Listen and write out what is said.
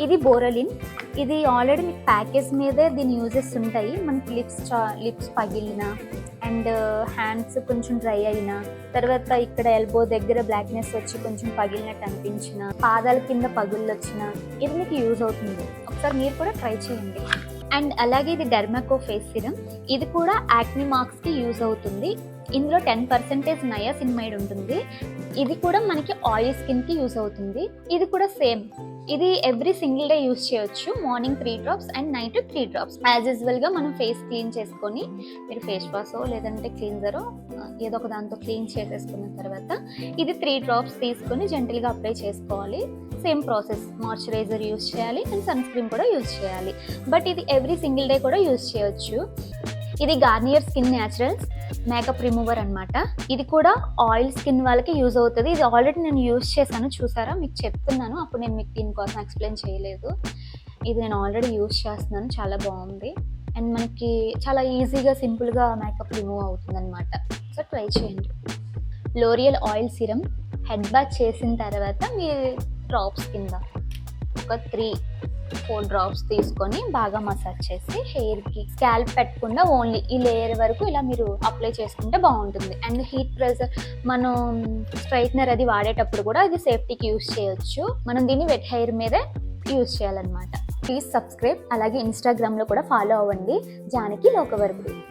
ఇది బోరలిన్. ఇది ఆల్రెడీ మీకు ప్యాకేజ్ మీదే దీని యూజెస్ ఉంటాయి. మనకి లిప్స్ పగిలిన అండ్ హ్యాండ్స్ కొంచెం డ్రై అయినా, తర్వాత ఇక్కడ ఎల్బో దగ్గర బ్లాక్నెస్ వచ్చి కొంచెం పగిలినట్టు అనిపించిన, పాదాల కింద పగుళ్ళు వచ్చిన, ఇది మీకు యూజ్ అవుతుంది. ఒకసారి మీరు కూడా ట్రై చేయండి. అండ్ అలాగే ఇది డెర్మాకో ఫేస్ సిరమ్. ఇది కూడా యాక్ని మార్క్స్కి యూజ్ అవుతుంది. ఇందులో 10% నయాసినమైడ్ ఉంటుంది. ఇది కూడా మనకి ఆయిల్ స్కిన్కి యూజ్ అవుతుంది. ఇది కూడా సేమ్, ఇది ఎవ్రీ సింగిల్ డే యూజ్ చేయొచ్చు. Morning 3 drops and night 3 drops. As యూజువల్గా మనం ఫేస్ క్లీన్ చేసుకొని, మీరు ఫేస్ వాషో లేదంటే క్లీన్జరో ఏదో ఒక దాంతో క్లీన్ చేసేసుకున్న తర్వాత ఇది 3 drops తీసుకొని జెంటల్గా అప్లై చేసుకోవాలి. సేమ్ ప్రాసెస్, మాయిశ్చరైజర్ యూజ్ చేయాలి అండ్ సన్ స్క్రీన్ కూడా యూజ్ చేయాలి. బట్ ఇది ఎవ్రీ సింగిల్ డే కూడా యూజ్ చేయొచ్చు. ఇది Garnier skin naturals makeup remover అనమాట. ఇది కూడా ఆయిల్ స్కిన్ వాళ్ళకి యూజ్ అవుతుంది. ఇది ఆల్రెడీ నేను యూజ్ చేశాను, చూసారా, మీకు చెప్తున్నాను. అప్పుడు నేను మీకు దీనికోసం ఎక్స్ప్లెయిన్ చేయలేదు. ఇది నేను ఆల్రెడీ యూజ్ చేస్తున్నాను, చాలా బాగుంది. అండ్ మనకి చాలా ఈజీగా సింపుల్గా మేకప్ రిమూవ్ అవుతుంది అనమాట. సో ట్రై చేయండి. L'Oreal oil serum head bath చేసిన తర్వాత మీ డ్రాప్స్ కింద ఒక 3-4 drops తీసుకొని బాగా మసాజ్ చేసి హెయిర్కి స్కాల్ప్ పెట్టకుండా ఓన్లీ ఈ లేయర్ వరకు ఇలా మీరు అప్లై చేసుకుంటే బాగుంటుంది. అండ్ హీట్ ప్రెజర్ మనం స్ట్రైట్నర్ అది వాడేటప్పుడు కూడా ఇది సేఫ్టీకి యూజ్ చేయొచ్చు. మనం దీన్ని వెట్ హెయిర్ మీదే యూజ్ చేయాలన్నమాట. Please subscribe. అలాగే ఇన్స్టాగ్రామ్లో కూడా ఫాలో అవ్వండి, జానకి లోకవర్గుడు.